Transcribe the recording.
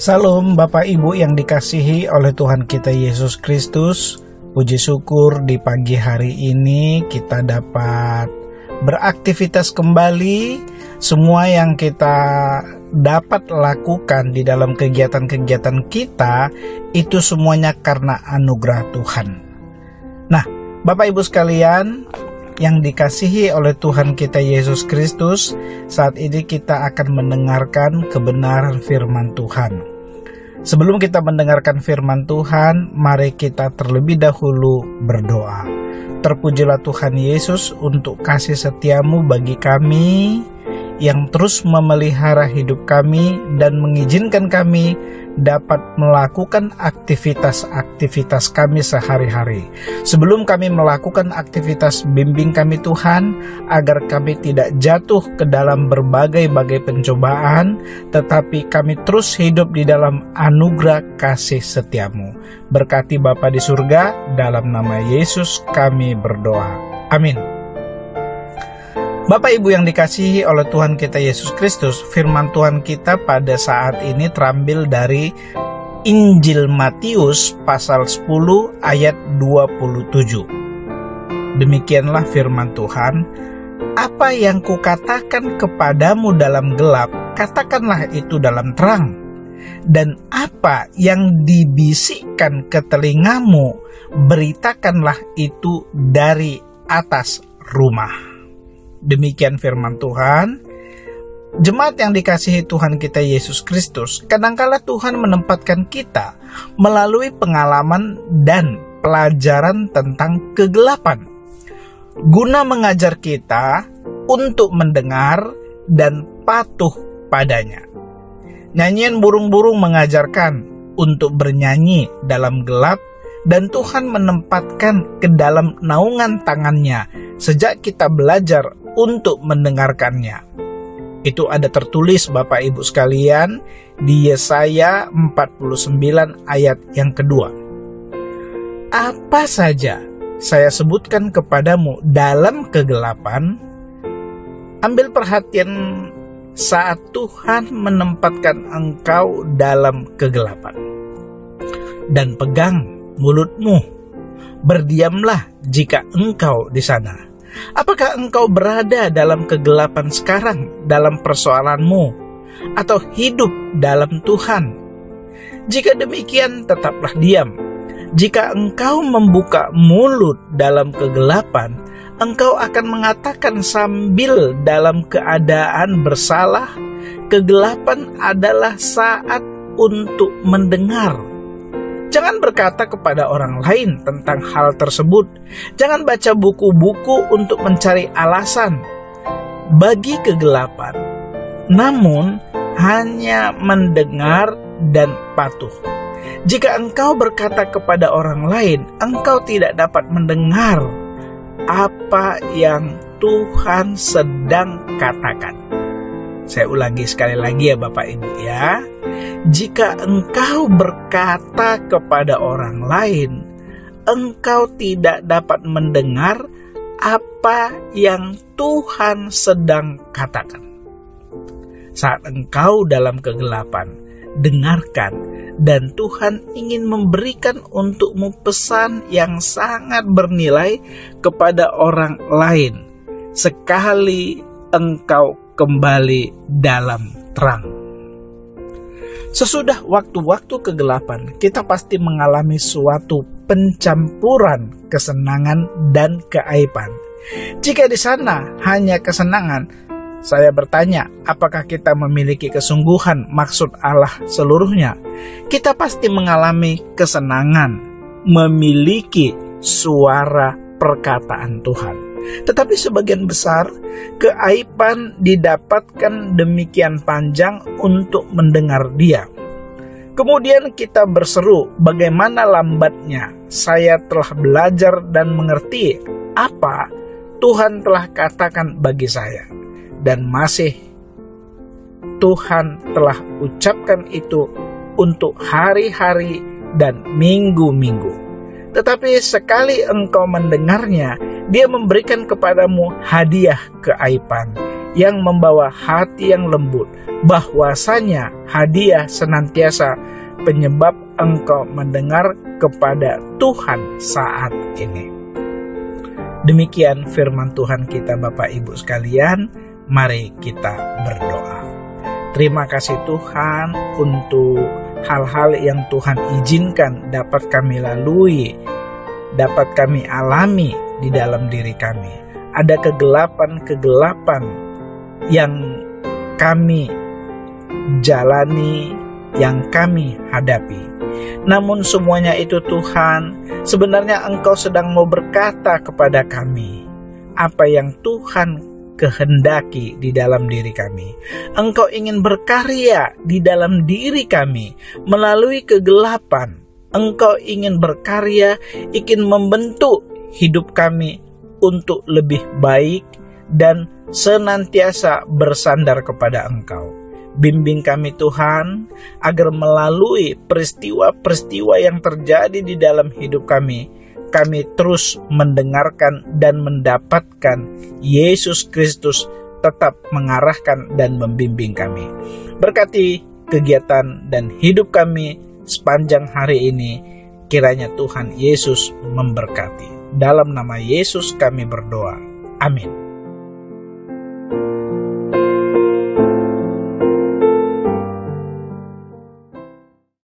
Salam Bapak Ibu yang dikasihi oleh Tuhan kita Yesus Kristus. Puji syukur di pagi hari ini kita dapat beraktivitas kembali. Semua yang kita dapat lakukan di dalam kegiatan-kegiatan kita itu semuanya karena anugerah Tuhan. Nah, Bapak Ibu sekalian yang dikasihi oleh Tuhan kita Yesus Kristus, saat ini kita akan mendengarkan kebenaran firman Tuhan. Sebelum kita mendengarkan firman Tuhan, mari kita terlebih dahulu berdoa. Terpujilah Tuhan Yesus untuk kasih setiamu bagi kami yang terus memelihara hidup kami dan mengizinkan kami dapat melakukan aktivitas-aktivitas kami sehari-hari. Sebelum kami melakukan aktivitas, bimbing kami Tuhan, agar kami tidak jatuh ke dalam berbagai-bagai pencobaan, tetapi kami terus hidup di dalam anugerah kasih setiamu. Berkati Bapa di surga, dalam nama Yesus kami berdoa. Amin. Bapak Ibu yang dikasihi oleh Tuhan kita Yesus Kristus, firman Tuhan kita pada saat ini terambil dari Injil Matius pasal 10 ayat 27. Demikianlah firman Tuhan, "Apa yang kukatakan kepadamu dalam gelap, katakanlah itu dalam terang. Dan apa yang dibisikkan ke telingamu, beritakanlah itu dari atas rumah." Demikian firman Tuhan. Jemaat yang dikasihi Tuhan kita Yesus Kristus, kadangkala Tuhan menempatkan kita melalui pengalaman dan pelajaran tentang kegelapan, guna mengajar kita untuk mendengar dan patuh padanya. Nyanyian burung-burung mengajarkan untuk bernyanyi dalam gelap, dan Tuhan menempatkan ke dalam naungan tangannya sejak kita belajar untuk mendengarkannya. Itu ada tertulis Bapak Ibu sekalian di Yesaya 49 ayat yang kedua. Apa saja saya sebutkan kepadamu dalam kegelapan, ambil perhatian saat Tuhan menempatkan engkau dalam kegelapan. Dan pegang mulutmu, berdiamlah jika engkau di sana. Apakah engkau berada dalam kegelapan sekarang dalam persoalanmu, atau hidup dalam Tuhan? Jika demikian, tetaplah diam. Jika engkau membuka mulut dalam kegelapan, engkau akan mengatakan sambil dalam keadaan bersalah, kegelapan adalah saat untuk mendengar. Jangan berkata kepada orang lain tentang hal tersebut. Jangan baca buku-buku untuk mencari alasan bagi kegelapan, namun hanya mendengar dan patuh. Jika engkau berkata kepada orang lain, engkau tidak dapat mendengar apa yang Tuhan sedang katakan. Saya ulangi sekali lagi ya Bapak Ibu ya. Jika engkau berkata kepada orang lain, engkau tidak dapat mendengar apa yang Tuhan sedang katakan. Saat engkau dalam kegelapan, dengarkan, dan Tuhan ingin memberikan untukmu pesan yang sangat bernilai kepada orang lain, sekali engkau kembali dalam terang. Sesudah waktu-waktu kegelapan, kita pasti mengalami suatu pencampuran kesenangan dan keaiban. Jika di sana hanya kesenangan, saya bertanya, apakah kita memiliki kesungguhan maksud Allah seluruhnya? Kita pasti mengalami kesenangan, memiliki suara perkataan Tuhan. Tetapi sebagian besar, keaiban didapatkan demikian panjang untuk mendengar Dia. Kemudian kita berseru, bagaimana lambatnya saya telah belajar dan mengerti apa Tuhan telah katakan bagi saya. Dan masih Tuhan telah ucapkan itu untuk hari-hari dan minggu-minggu. Tetapi sekali engkau mendengarnya, Dia memberikan kepadamu hadiah keaiban, yang membawa hati yang lembut, bahwasanya hadiah senantiasa penyebab engkau mendengar kepada Tuhan saat ini. Demikian firman Tuhan kita Bapak Ibu sekalian, mari kita berdoa. Terima kasih Tuhan untuk hal-hal yang Tuhan izinkan dapat kami lalui, dapat kami alami di dalam diri kami. Ada kegelapan-kegelapan yang kami jalani, yang kami hadapi. Namun semuanya itu Tuhan, sebenarnya Engkau sedang mau berkata kepada kami apa yang Tuhan kehendaki di dalam diri kami. Engkau ingin berkarya di dalam diri kami melalui kegelapan. Engkau ingin berkarya, ingin membentuk hidup kami untuk lebih baik dan senantiasa bersandar kepada Engkau. Bimbing kami Tuhan, agar melalui peristiwa-peristiwa yang terjadi di dalam hidup kami terus mendengarkan dan mendapatkan Yesus Kristus tetap mengarahkan dan membimbing kami. Berkati kegiatan dan hidup kami sepanjang hari ini, kiranya Tuhan Yesus memberkati. Dalam nama Yesus kami berdoa. Amin.